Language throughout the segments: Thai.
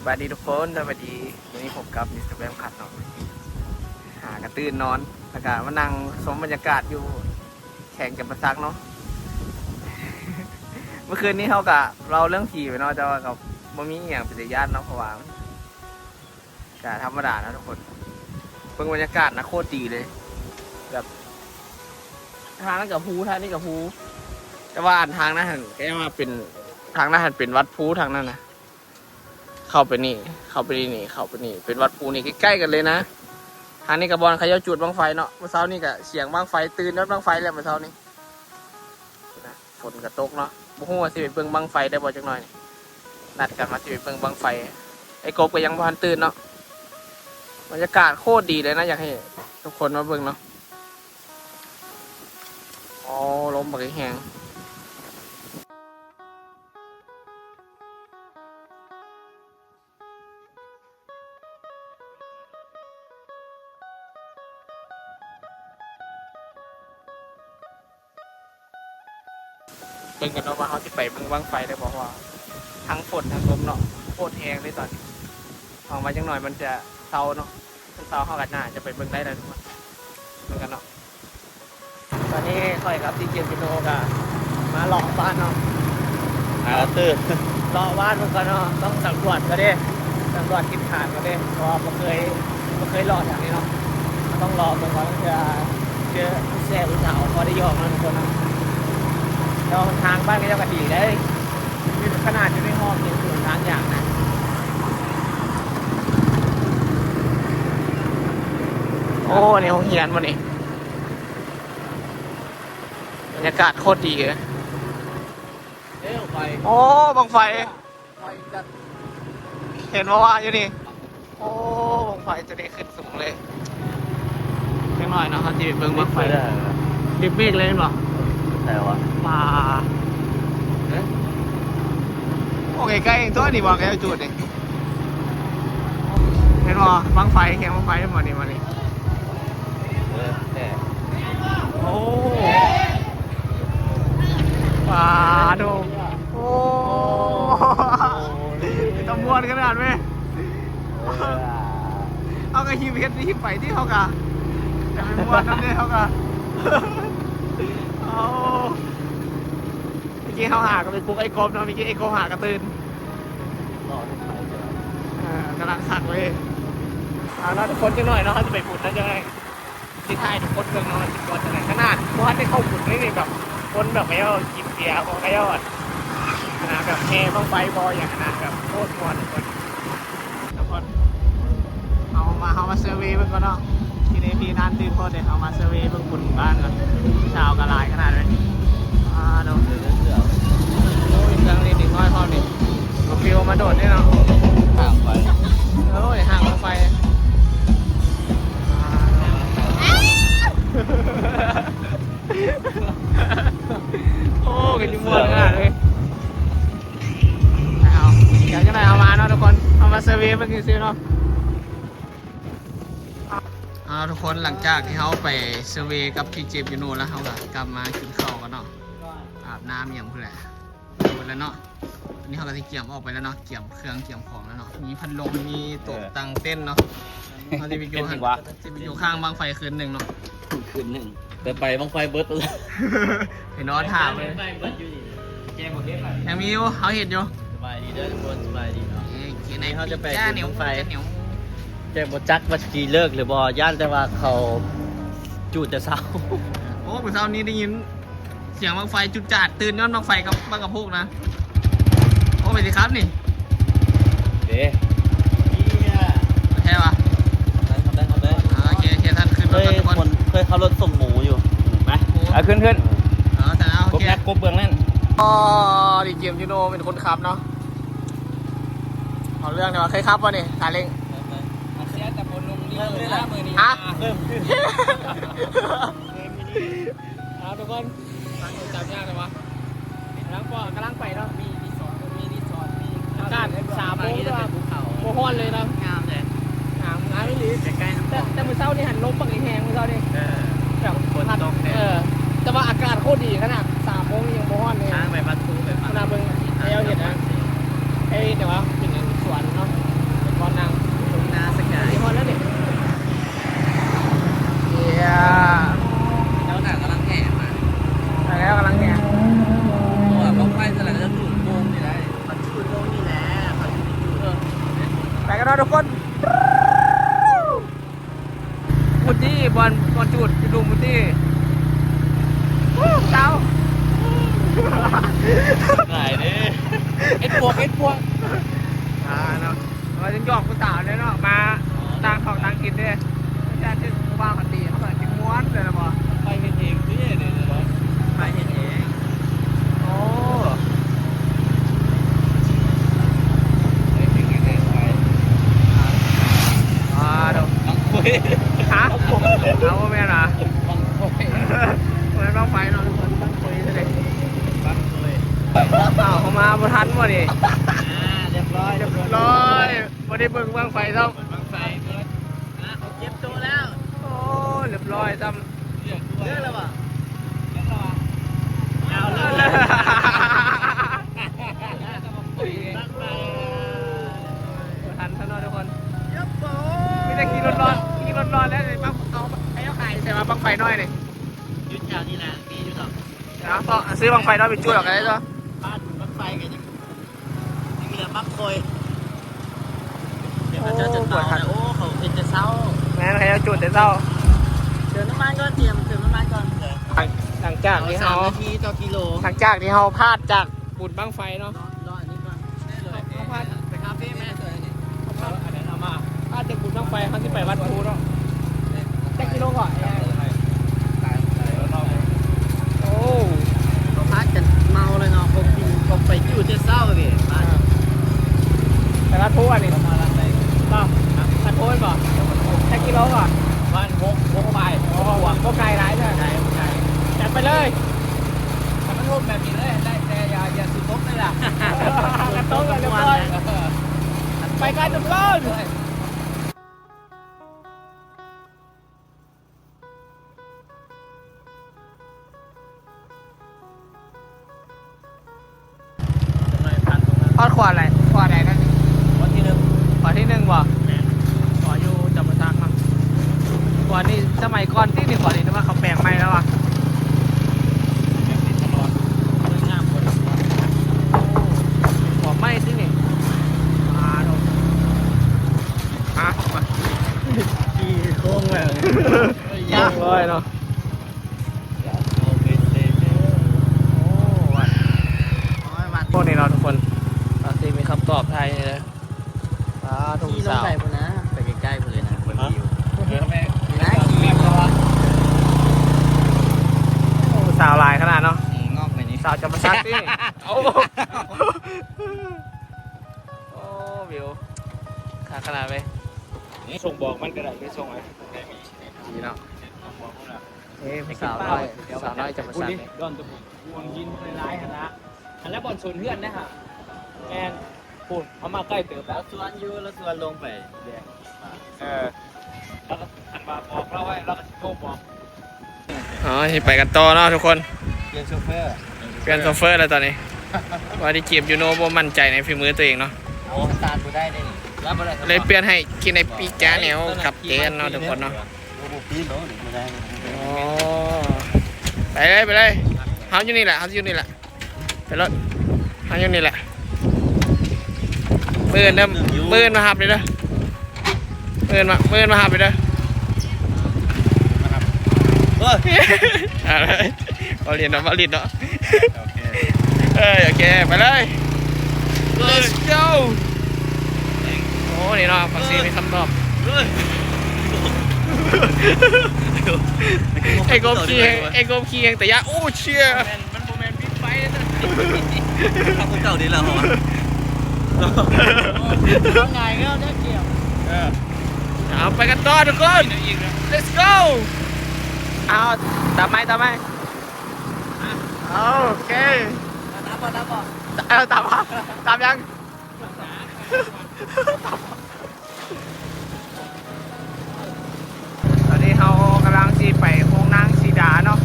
สวัสดีทุกคนสวัสดีวันนี้ผมกับมิสเตอร์แบมขัดเนาะหากระตื่นนอนแล้วก็มานั่งชมบรรยากาศอยู่แข่งกับประซักเนาะ เมื่อคืนนี้เขากับเราเรื่องผีไปเนาะแต่ว่ากับบ่มีอย่างเป็นญาติเนาะเพราะว่าก็ธรรมดานะทุกคนเพิ่งบรรยากาศนะโคตรดีเลยแบบทางนั้นกับภูทางนี้กับภูแต่ว่าทางนั้นก็ยังมาเป็นทางนั้นเป็นวัดภูทางนั้นนะเข้าไปนี่เข้าไปนี่เข้าไปนี่เป็นวัดภูนี่ใกล้ๆกันเลยนะทางนี้กับบอลเขาจะจุดบังไฟเนาะเมื่อเช้านี่ก็เสียงบังไฟตื่นยอดบังไฟแล้วเมื่อเช้านี้ฝนกระตกเนาะบุ้งว่าสิไปเบิ่งบังไฟได้บ่จังหน่อยนัดกันมาสิไปเบิ่งบังไฟไอ้กบก็ยังพันตื่นเนาะบรรยากาศโคตรดีเลยนะอยากให้ทุกคนมาเบิ่งเนาะอ๋อลมบักแห้งเบิ่งกันเนาะว่าเขาสิไปเบิ่งบังไฟได้บอกว่าทั้งฝนทั้งลมเนาะโคตรแห้งเลยตอนนี้ออกมาจังหน่อยมันจะเศร้าเนาะเศร้าเข้ากันหน้าจะไปเบิ่งได้เลยทุกคนเบิ่งกันเนาะตอนนี้ค่อยครับที่เกียร์กิโนกะมาหลอกบ้านเนาะตื่นหลอกบ้านมันก็เนาะต้องสำรวจก็ได้สำรวจทิศทางก็ได้เพราะไม่เคยหลอกอย่างนี้เนาะต้องรอก่อนว่าจะเจอผู้แซ่ผู้สาวพอได้ยอมนะทุกคนนะเราทางบ้านก็จะกระดีได้มีขนาดอยู่ในห้องยังถึงทางอย่างนะโอ้ในห้องเฮียนวันนี้บรรยากาศโคตรดีเลยโอ้บังไฟเห็นว่าอยู่นี่โอ้บังไฟจะได้ขึ้นสูงเลยเล็กน้อยเนาะเขาจะเบิ่งบังไฟดิบเมฆเลยมั้งแต่ว่ามาโอเคใกล้ตัวนี่บอกแกจุดนี่เห็นว่าบังไฟแข่งบังไฟทั้งหมดนี่มานี่โอ้ป่าดูโอ้ตำรวจขนาดไหมเอากระหิบเห็ดหิบไปที่เขากะจะไปม้วนนั่นเนี่ยเขากะเอาเมื่อกี้เขาหาก็ไปปลุกไอ้กบเนาะเมื่อกี้ไอ้กบหากระตื่นกำลังสักเลยเอาเนาะทุกคนจะหน่อยเนาะเขาจะไปปุ่นนั่นยังไงที่ไทยทุกคนเมืองนอนติดก่อนจะไหนขนาดเพราะว่าได้เข้าปุ่นนี่เลยแบบคนแบบไม่เอากินเบียร์ของไม่เอาขนาดแบบแห่บ้างไฟบออย่างขนาดแบบโคตรมวนทุกคนเอามาเซอร์เวย์เพิ่งก่อนเนาะทีนี้พี่นั่นตื่นคนเดี๋ยวเอามาเซอร์เวย์เพิ่งปุ่นบ้านก่อนชาวกระลายขนาดเลยดูโอ้ยเครื่องเล่นเด็กน้อยพร้อมนี่เอาฟิวมาโดดนี่เนาะห่างไปโอ้ยห่างลงไปโอ้กันยุ่งมากขนาดเลยเอาเดี๋ยวจะไหนเอามาเนาะทุกคนเอามาเซอร์เวย์เมื่อกี้ซื้อเนาะทุกคนหลังจากที่เขาไปเซอร์เวย์กับพี่เจมยูโนแล้วเขาก็กลับมากินข้าวกันเนาะอาบน้ำอย่างเพื่อนหมดแล้วเนาะอันนี้เขาก็จะเกี่ยมออกไปแล้วเนาะเกี่ยมเครื่องเกี่ยมของแล้วเนาะมีพัดลมมีโต๊ะตั้งเต้นเนาะเขาจะไปอยู่ข้างบางไฟคืนหนึ่งเนาะคืนหนึ่งแต่ไปบังไฟเบิร์ดเลยเห็นนอนถามเลยยังมีอยู่เขาเห็นอยู่สบายดีเด้อทุกคนสบายดีเนาะในเขาจะไปเหนียวไฟแจ้งบจักว่าจีเลิกหรือบอย่านแต่ว่าเขาจุดจะเศร้าโอ้เมื่อเช้านี้ได้ยินเสียงบางไฟจุดจัดตื่นย้อนบางไฟกับบางกระพุกนะโอ้ไปสิครับนี่เด้แค่ปะได้โอเคท่านขึ้นรถทุกคนเคยขับรถส่งหมูอยู่ไหมขึ้นแต่แล้วโอเคกบเบื้องนั่นอ๋อดิเกมยูโนเป็นคนขับเนาะเอาเรื่องเดี๋ยวเคยขับวะนี่สายเล้งแต่บนลงนี่เลยนะมือนี้ฮะทุกคนฟังจำยากเลยวะกำลังไปเนาะมีรีสอร์ทมีอากาศ3 โมงด้วยโมฮ้อนเลยนะงามเลยงามไม่รีใกล้ๆแต่เมื่อเช้านี่หันลมปังแห้งเมื่อเช้านี่แบบฝนตกแต่ว่าอากาศโคตรดีขนาด3 โมงยังโมฮ้อนเลยช้างไปพัดทูไปขนาดเบิ่งเอลเห็นนะเดี๋ยวว่าเป็นสวนเนาะ พวก เนาะเราจึงหยอกผู้สาวเลยเนาะมาต่างของต่างกินด้วยไม่ใช่ที่บ้านปกติเขาเปิดกินม้วนเลยนะบอ ไปเห็นเองพี่เดี๋ยวไปเห็นเอง โอ้ ไปเห็นเองไป เดี๋ยว บังคุย ฮะเอาแม่นะ บังคุย เหมือนต้องไฟเนาะทุกคนต้องคุยเลย บังคุย เขามาบทันวะดิ เรียบร้อย เรียบร้อยวันนี้เบิ่งบ้างไฟซ้ บังไฟเกิดเขาเก็บตัวแล้ว ำโอ้เรียบร้อยซ้ำ เลือกแล้วป่ะเลือกแล้วเอาเลือก ทันท่านทุกคน ยับโบ้ มีแต่ขี่รถร้อนแล้วเลยมาเอาไอ้เอาไข่ใส่มาบังไฟน้อยนี่ ยุดยาวนี่นะมีอยู่หรอก แล้วก็ซื้อบังไฟน้อยไปจุดหรอกไอ้เจ้า บ้านบังไฟกันยังเหลือบังคอยเดี๋ยวมันจะเตาโอ้เขาเป็นจะเศร้า แม่ใครจะจุดแต่เจ้า เติมน้ำมันก่อนเตรียมเติมน้ำมันก่อน หลังจากที่ 3 เขา นาทีต่อกิโล หลังจากที่เขาพลาดจากบุญบังไฟเนาะ รออันนี้ก่อนได้เลยไปคาเฟ่แม่สวยนี่อันนั้นเอามา พลาดจากบุญบังไฟเขาที่ไปวัดภูเนาะแจ็คกิโลก่อนโอ้ เขาพักกันเมาเลยเนาะผมกินผมไปอยู่ที่เศร้าเลยบ้าน แต่วัดภูอันนี้ มาลังไหน ป่ะวัดภูก่อนแจ็คกิโลก่อน บ้านหกไป โอ้หวังก็ไกลร้ายใช่ไหมจัดไปเลย ถ้ามันรูปแบบนี้เลยได้แต่อย่าสุดตกเลยล่ะ กระโต๊ะกันเรียบร้อยไปกันทุกคน ทอดขวดอะไรขวดไหนนั่น วันที่ ขวดที่หนึ่งบ่ขวดอยู่จับประทักครับขวดนี่สมัยก่อนที่นี่ขวดนี่นึกว่าเขาแปลงใหม่แล้วอ่ะ 1ตลอดสวยงามคน ขวดใหม่ที่นี่ดูมา ขี่โค้งเลย ยากเลยเนาะพวกนี้เราทุกคนเราที่มีคำตอบไทยเลยทุก ขี่ลง สาว ไปพุ่นนะไปใกล้ๆพุ่นเลยนะคนวิว นะสาวลายขนาดเนาะ งอกไปนี้ สาวจะมาซักที่โอ้โอ้วิวขาขนาดไป ส่งบอกมันก็ได้ไม่ส่งไอ้ ดีเนาะ บอกเขาละ สาวน้อยสาวน้อยจะมาซัก ดอนตะบุวงยินร้ายๆฮะนะอันแล้วบอลชนเพื่อนนะฮะแอนพูดเขามาใกล้เติบแล้วสวนอยู่แล้วสวนลงไปแดงแล้วก็หันมาบอกเราไว้แล้วก็โทรบอก อ๋อที่ไปกันต่อเนาะทุกคน เปลี่ยนโชเฟอร์ เปลี่ยนโซเฟอร์แล้วตอนนี้ว่าที่เก็บยูโน่บ่มั่นใจในฝีมือตัวเองเนาะ โอ้ตาดกูได้ได้นี่รับอะไร เลยเปลี่ยนให้กินในปีแกแนวกับเจนเนาะทุกคนเนาะ โอ้โหปีนเนาะไม่ได้ อ๋อไปเลยเฮาอยู่นี่แหละไปรถเฮาอยู่นี่แหละปืนเด้อปืนมาหับเลยเด้อปืนมาหับเลยเด้อ เฮ้ย อะไรมาเรียนเนาะโอเคไปเลย let's go โอ้นี่เนาะฟังซีมีคำตอบไอ้กบขี่เองแต่ยะโอ้เชี่ย มันโมเมนต์บิ๊กไฟเลยทำคนเก่าดีแล้วเหรอเอาไงก็ได้เกี่ยว เอาไปกันต่อทุกคน let's go เอาตามไหมโอเค นับบ่ ตามยังตอนนี้เขากำลังสีไปโค้งนางสีดาเนาะ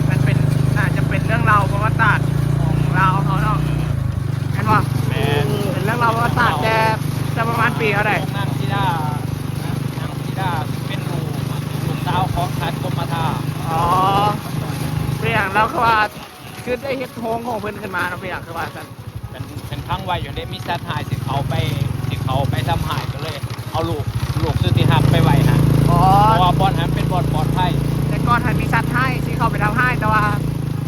มันเป็นน่าจะเป็นเรื่องราวประวัติศาสตร์ของเราเขาเนาะเห็นป่ะเป็นเรื่องราวประวัติศาสตร์แต่จะประมาณปีเท่าไหร่ นางธิดเป็นหนุ่มสาวของขันกรมท่า อ๋อเปลี่ยนแล้วคือว่าคือได้เฮ็ดโฮงของเพิ่นขึ้นมาเนาะเปลี่ยนคือว่าซั่น เป็นพังไว้อยู่ในมิสซัตหายสิเขาไปทำหายก็เลย เอาลูกสุติหักไปไว้ฮะ อ๋อ เพราะว่าบอลนั้นเป็นบอลปลอดภัย แต่ก่อนทันมีสัตว์ให้ที่เขาไปทำให้แต่ว่า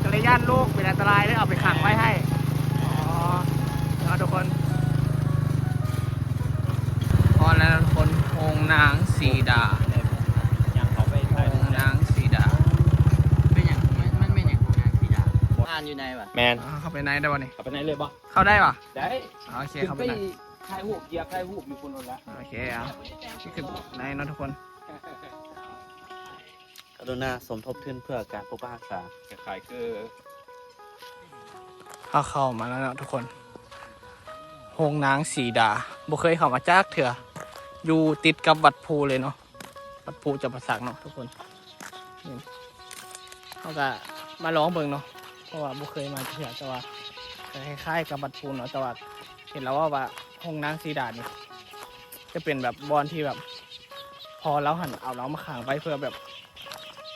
ก็เลยย่านลูกเป็นอันตรายเลยเอาไปขังไว้ให้อ๋อแล้วทุกคน สีดา ยังเขาไป โฮ ถ่าย งนางสีดา เป็นอย่างมันเป็นอย่างโรงงานพี่ดาอ่านอยู่ในวะ แมน เข้าไปไหนได้วะนี่ เขาไปไหนเลยบ่ เข้าได้ปะ ได้ โอเค ขึ้น เข้า ไป ไปไหน ถ่ายรูปเหยียบถ่ายรูปอยู่คนละ โอเคอ่ะนี่คือไหนเนาะทุกคน กรุณาสมทบทุนเพื่อการปกปักรักษา ขายคือ เข้ามาแล้วเนาะทุกคนโฮงนางสีดาบ่เคยเข้ามาจากเถื่ออยู่ติดกับวัดภูเลยเนาะวัดภูจะประสักเนาะทุกคนนี่เขาก็มาร้องเบิ่งเนาะเพราะว่าบ่เคยมาเถื่อแต่ว่าคล้ายๆกับวัดภูเนาะแต่ว่าเห็นแล้วว่าโฮงนางสีดานี่จะเป็นแบบบอนที่แบบ พอเราหันเอาเรามาขังไว้เพื่อแบบ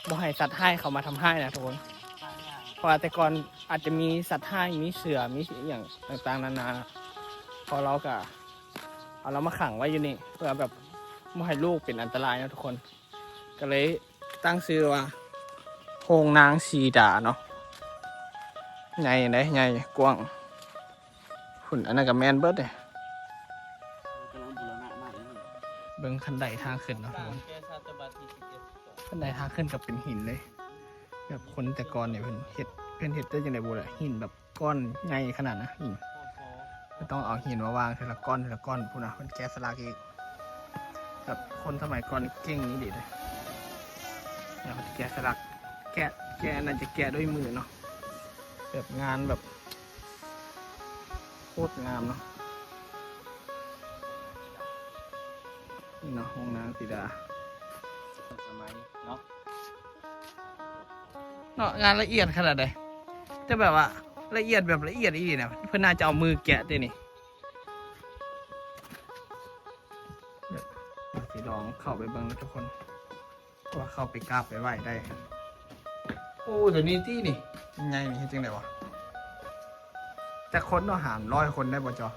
บ่ให้สัตว์ให้เขามาทำให้นะทุกคนเพราะว่าแต่ก่อนอาจจะมีสัตว์ให้มีเสือมีอย่างต่างๆนานาพอเราก็เอาเรามาขังไว้อยู่นี่เพื่อแบบไม่ให้ลูกเป็นอันตรายนะทุกคน ก็เลยตั้งชื่อว่าโฮงนางสีดาเนาะใหญ่ไหนใหญ่กว้างหุ่นอันนั้นกับแมนเบิร์ดเลย กำลังบูรณะมากเลย เบิ่งคันไดทางขึ้นเนาะทุกคน ขั้นใดทางขึ้นกับเป็นหินเลยแบบคนแต่ก่อนเนี่ยเพิ่นเฮ็ดได้ยังไงบูล่ะหินแบบก้อนใหญ่ขนาดนะหินไม่ต้องเอาหินมาวางทีละก้อนพูดนะมันแกะสลักอีกแบบคนสมัยก่อนเก่งนี้ดิเลยเนี่ยแกะสลักแกะนั่นจะแกะด้วยมือเนาะแบบงานแบบโคตรงามเนาะนี่เนาะห้องนางสีดา สมัยเนาะ เนาะงานละเอียดขนาดใดแต่แบบว่าละเอียดแบบละเอียดอีเนี่ยเพื่อนน่าจะเอามือแกะตัวนี่สิลองเข้าไปเบิ่งนะทุกคนว่าเข้าไปกราบไปไหว้ได้ โอ้เดี๋ยวนี้ที่นี่ยังไงนี่เฮ็ดจังไดวะแต่คนเนาะหาร100 คนได้บ่จอ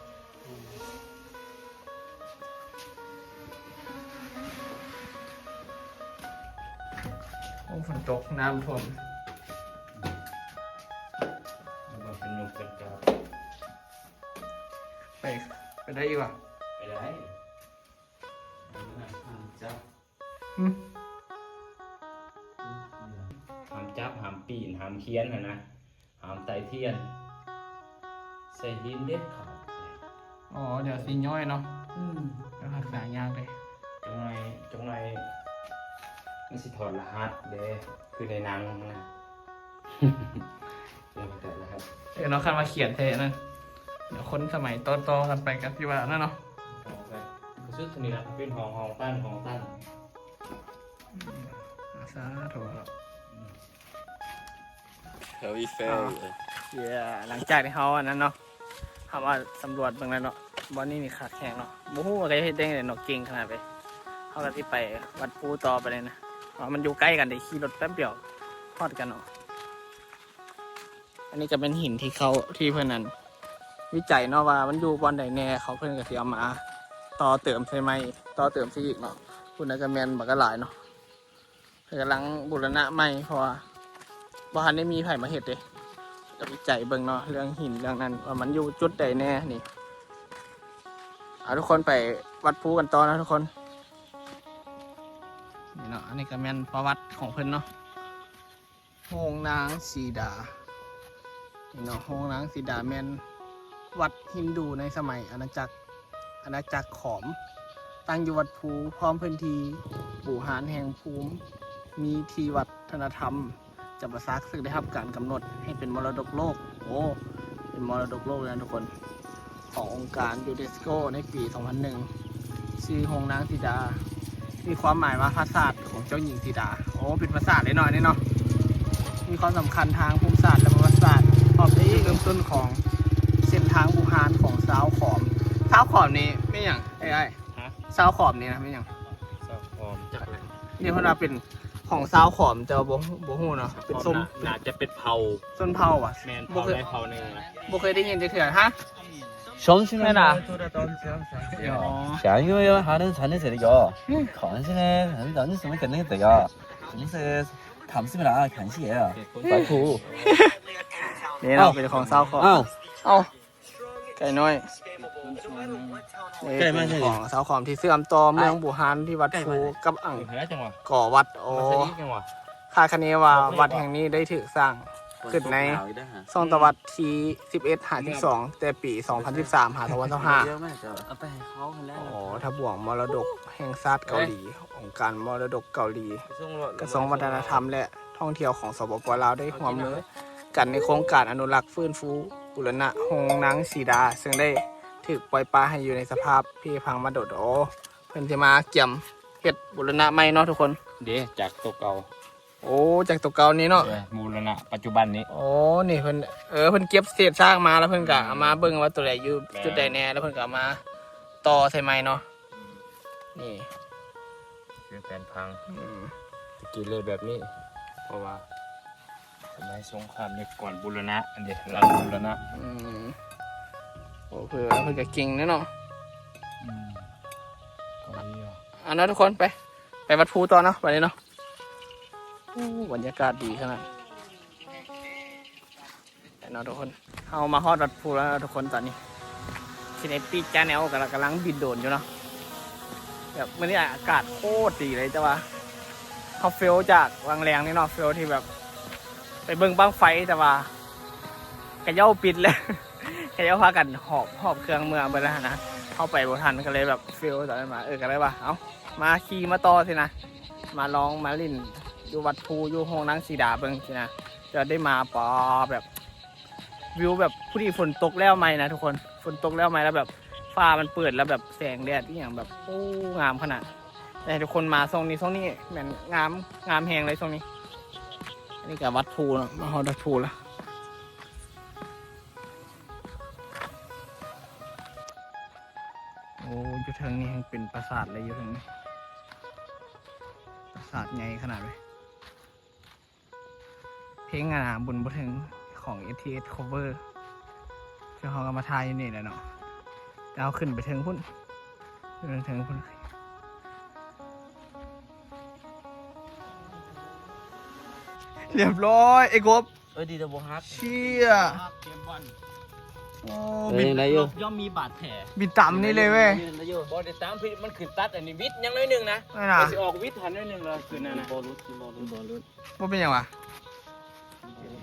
โอ้ฝนตกน้ำท่วม มันเป็นนุ่มเป็นกา ไปได้อีกว่ะ ไปได้จับ อืม หามจับหามปีนหามเคียนนะหามไตเทียนใส่หินเด็ดขาด อ๋อเดี๋ยวสิย่อยเนาะเดี๋ยวรักษายากเลย จงไรมันสิถอดรหัสเด้คือในหนังนะเดี๋ยวแต่รหัส เนาะคันมาเขียนเทนั่นเดี๋ยวคนสมัยโตๆกันไปกันที่ว่านั่นเนาะ ออกไปคือซื้อตัวนี้นะเป็นห้องตั้นสาธุ เฮลวี่เฟล หลังจากที่เขาอันนั้นเนาะเขามาสำรวจเบื้องแล้วเนาะบอนนี่มีขาดแข็งเนาะมูฮู้ว่าก็เฮ็ดได้ไงเนาะเก่งขนาดไปเขาก็ที่ไปวัดปูต่อไปเลยนะเพราะมันอยู่ใกล้กันได้ขี่รถแป๊บเดียวฮอดกันเนาะอันนี้จะเป็นหินที่เขาที่เพื่อนนั้นวิจัยเนาะว่ามันอยู่บอนใดแน่เขาเพื่อนก็สิเอามาต่อเติมใช่ไหมต่อเติมซิอีกเนาะคุณนักแมนบักกะหลายเนาะเพิ่นกำลังบูรณะใหม่เพราะว่าบ่ทันได้มีไผมาเฮ็ดเด้จะวิจัยเบิ่งเนาะเรื่องหินเรื่องนั้นว่ามันอยู่จุดใดแน่นี่ทุกคนไปวัดภูกันต่อนะทุกคนนี่เนาะอันนี้ก็แม่นประวัติของเพิ่นเนาะโฮงนางสีดานี่เนาะโฮงนางสีดาแม่นวัดฮินดูในสมัยอาณาจักรขอมตั้งอยู่วัดภูพร้อมพื้นที่ปู่หานแห่งภูมิมีที่วัฒนธรรมจำปาสักซึ่งได้รับการกำหนดให้เป็นมรดกโลกโอ้เป็นมรดกโลกเลยนะทุกคนขององค์การยูเนสโกในปี 2001 ชื่อโฮงนางสีดา มีความหมายว่าปราสาทของเจ้าหญิงสีดาโอ้เป็นปราสาทเลยหน่อยนี่เนาะมีความสำคัญทางภูมิศาสตร์และประวัติศาสตร์พร้อมที่เริ่มต้นของเส้นทางบูฮานของสาวขอมนี่ไม่อย่างไอ้สาวขอมนี่นะไม่อย่าง ซอกฟอมจักเลย นี่เพราะว่าเป็นของสาวขอมเจ้าบ่ฮู้เนาะเป็นส้ม น่าจะเป็นเผา ส้นเผาอ่ะ แมนเผาได้เผาหนึ่งนะ บ่เคยได้ยินจักเทื่อฮะ ชมใช่ไหมล่ะ想因为还能才能写的哟好像是呢反正什么可能的呀可能是ทำสิ่งอะไรขันเสียไปถู นี่เราเป็นของสาวขอม อ้าว เอ้า ไก่น้อย ไก่มาใช่ ของเสาขอมที่เสื่อมต่อเมืองบูฮานที่วัดภูกับอ่าง เฮ้ยจังหวะ ก่อวัดโอ มาใช้จังหวะ คาดคะเนว่าวัดแห่งนี้ได้ถูกสร้างขึ้นในศตวรรษที่11-52แต่ปี 2013 หาทวัน25 เยอะมากจ้ะเอาไปให้เขาคนแรก อ๋อถ้าบวงมรดกแห่งชาติเกาหลี องค์การมรดกเกาหลี กระทรวงวัฒนธรรมและท่องเที่ยวของสปป.ลาวได้ร่วมมือกันในโครงการอนุรักษ์ฟื้นฟูบูรณะโรงหนังสีดา ซึ่งได้ถูกปล่อยปลาให้อยู่ในสภาพพิพังมาโดดโอเพิ่นจะมาเกี่ยมเฮ็ดบูรณะใหม่เนาะทุกคน เดี๋ยวจากตัวเก่า โอ้จากตัวเก่านี้เนาะ มูลนะปัจจุบันนี้ โอ้นี่เพิ่นเพิ่นเก็บเศษซากมาแล้วเพิ่นก็เอามาเบิ่งว่าตัวใดอยู่จุดใดแน่แล้วเพิ่นก็เอามาต่อใส่ใหม่เนาะนี่ คือแผนพัง อืม ตะกี้เลยแบบนี้ เพราะว่าสมัยสงครามเนี่ยก่อนบูรณะอันเดียวหลังบูรณะ อืมโอ้เพิ่นก็เก่งแน่เนาะ ก็ดีอ่ะ อันนั้นทุกคนไปวัดภูต่อเนาะไปเลยเนาะโอ้บรรยากาศดีขนาดแต่เนาะทุกคนเอามาฮอดวัดภูแล้วนะทุกคนตอนนี้ทีนี้ปีจ้าแนวกำลังบินโดรนอยู่เนาะแบบวันนี้อากาศโคตรดีเลยจ้าว่าเขาเฟลจากวังแรงนี่เนาะเฟลที่แบบไปเบิ่งบ้างไฟแต่ว่ากระเย้าปิดเลย กระเย้าพากันหอบเครื่องเมืองไปแล้วนะเข้าไปบ่ทันก็เลยแบบเฟลตอนนั้นมาก็เลยว่าเอ้ามาขี่มาต่อสินะมาลองมาลิ่นอยู่วัดภูอยู่โรงหนังสีดาเบิ่งสินะจะได้มาปอแบบวิวแบบผู้ที่ฝนตกแล้วไหมนะทุกคนฝนตกแล้วไหมแล้วแบบฟ้ามันเปิดแล้วแบบแสงแดดที่อย่างแบบโอ้งามขนาดแต่ทุกคนมาทรงนี้เหมือนงามแหงเลยทรงนี้อันนี้กับวัดภูเนาะมาฮอดวัดภูแล้วโอ้อยู่ทางนี้ยังเป็นปราสาทเลยอยู่ทางนี้ปราสาทใหญ่ขนาดเลยเพลงบุญบ่ถึงของ ATS cover คือเขาก็มาทายอยู่นี่แหละเนาะแต่เอาขึ้นไปถึงพุ่นถึงพุ่นเรียบร้อยไอ้กบ ดีแต่บ่ฮัก เชี่ย เกมบอล โอ้ เป็ บิ น น ยังไงอยู่ ย่อมมีบาดแผล บินต่ำนี่เลยเว้ย บอลเดตามพี่มันขึ้นตัดอันนี้วิทย์ยังน้อยหนึ่งนะ ไม่น่ะ มันสิออกวิทย์ทันน้อยหนึ่งเลยคือนั่นนะ บอลรุด ว่าเป็นยังวะ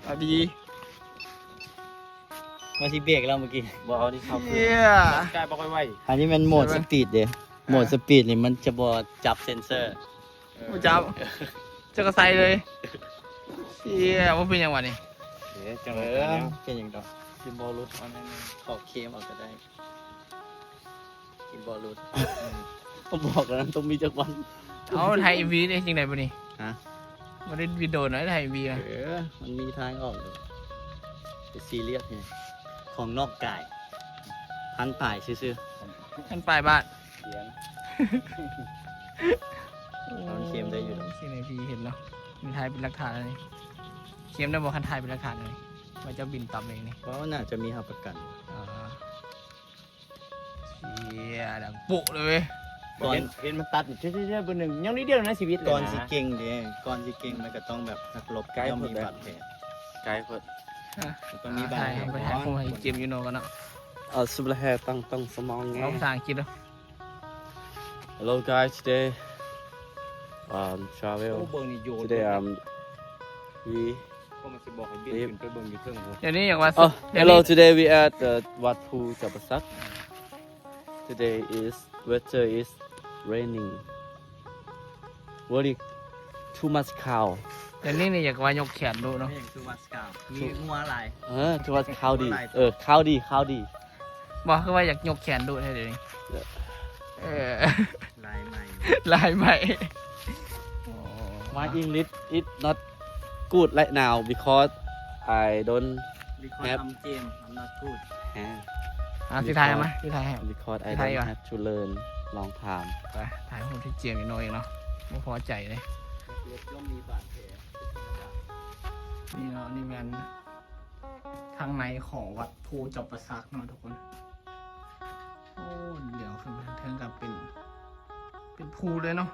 เอาดี มาที่เบรกแล้วเมื่อกี้บอลที่เข้า เชี่ย กายบอกไว้ อันนี้มันโหมดสปีดเด้โหมดสปีดนี่มันจะบอจับเซนเซอร์ กูจับเจ้ากระไซเลยเชี่ยว่าเป็นยังวะนี่ เดี๋ยวจัง เอ เลย อเป็นอย่างดอกกินบอลรุดเอาแน่ๆออกเคมออกก็ได้กินบอลรุดผมบอกแล้วนะต้องมีจักวัน เอาไทยวีได้จริงไหนบ่นี่ ฮะ มาได้วิดีโอหน่อยไทยวีนะ มันมีทางออกอยู่เป็นซีเรียสไงของนอกกายพันป่ายซื่อ ท่านปลายบ้าน ๆเขียน เอาเค็มได้อยู่ สิ่งในพีเห็นเนาะมีไทยเป็นหลักฐานอะไรเค็มได้บอกคันไทยเป็นหลักฐานอะไรว่าจะบินต่ำเองนี่ เพราะว่าน่าจะมีหับประกัน อ่าเชี่ยดังปุเลยเว้ย ก่อน เห็นมันตัดเช่ๆเบอร์หนึ่งยังนิดเดียวนะชีวิตเลย ก่อนสิ นะ เก่งเด้ก่อนสิเก่งมันก็ต้องแบบนักรบ ไกล ย่อม หมด มี เลย บาดแผล ไกลเพิ่น มันต้องมีบา ไท ด ย แผล ไปไทยคงให้เกมยูโนกันเนาะ Sublahe tang semang เอาภาษาอังกฤษเนาะ Hello guys, today โอ้ travel. เบอร์นี่โยน Today we ก็มันจะบอกให้บินขึ้นไปเบิ่งอยู่เทิง เดี๋ยวนี้อย่างว่า oh เดี๋ยวนี้ hello. Today we at Wat Phu Chapasak. Today is weather is raining. Very too much cow. เดี๋ยวนี้นี่อยากว่ายกแขนดูเนาะ ไม่อย่างคือวัดสกาวมีงัวลาย Too much cloudy. Cloudy. บอกคือว่าอยากยกแขนดูให้เดี๋ยวนี้เออ ลายใหม่ ลายใหม่ My English is not good right now because I don't วิเคราะห์ทำเกม I'm not good have สิไทยไหมสิไทยให้ because I Thai don't à? have to learn long time. ไปถ่ายรูปที่เจียมอีกหน่อยเองเนาะไม่พอใจเลย รถย่อมมีบาดแผล นี่เนาะนี่มันทางในของวัดภูจบประซักเนาะทุกคนโอ้เดี๋ยวขึ้นไปทางเทิงกับเป็นภูเลยเนาะ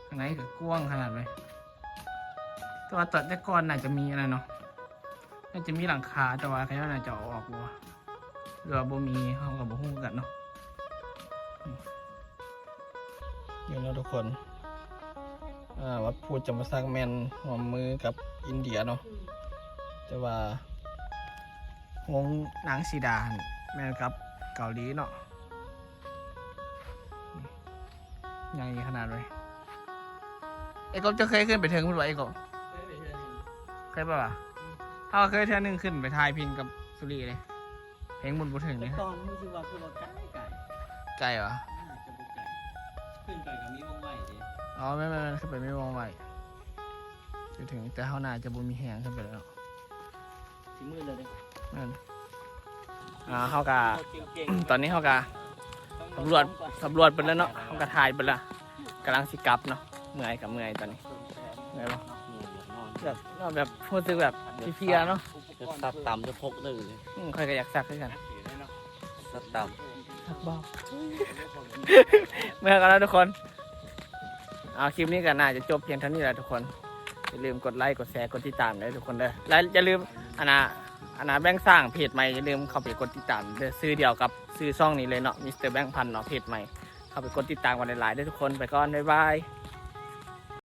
ข้างในก็กว้างขนาดเลยตัวตัดแต่ก่อนน่าจะมีอะไรเนาะน่าจะมีหลังคาแต่ว่าเขาน่าจะเอาออกวัว หรือว่าบ่มีเฮากับบ่ฮู้กันเนาะอยู่เนาะทุกคนวัดพูดจำปาสักแมนหัวมือกับอินเดียเนาะแต่ว่าวงนางสีดาแมนกับเกาหลีเนาะใหญ่ขนาดเลยไอ้กบจะเคยขึ้นไปเทิงพุ่นวะไอ้กบเคยป่ะวะเขาเคยเท่านึงขึ้นไปทายพินกับสุรีเลยเพลงบุญบุถึงเลย ตอนรู้สึกว่าคือว่าไก่ ไกลเหรอ จะบุกไก่ขึ้นไปกับมีวงไหวดิ อ๋อไม่ขึ้นไปไม่มองไว้จะถึงแต่เขาน่าจะบุมีแหงขึ้นไปแล้ว ที่มืดเลยดิ นั่นเขากะตอนนี้เขากะสำรวจไปแล้วเนาะเขากะถ่ายไปแล้วกำลังสิกลับเนาะเมื่อยกับเมื่อยตอนนี้เมื่อยปะแบบพูดถึงแบบเพลียๆเนาะ จะซัดต่ำจะพกเลย ใครก็อยากสักด้วยกัน ซัดต่ สักบ้า เมื่อกันแล้วทุกคนเอาคลิปนี้กันน่าจะจบเพียงเท่านี้แหละทุกคนอย่าลืมกดไลค์กดแชร์กดติดตามเลยทุกคนเด้อและอย่าลืมอันน่ะแบงค์สร้างเพจใหม่อย่าลืมเข้าไปกดติดตามเด้อซื้อเดียวกับซื้อช่องนี้เลยเนาะมิสเตอร์แบงค์พันเนาะเพจใหม่เข้าไปกดติดตามกันหลายๆด้วยทุกคนไปก่อนบ๊ายบาย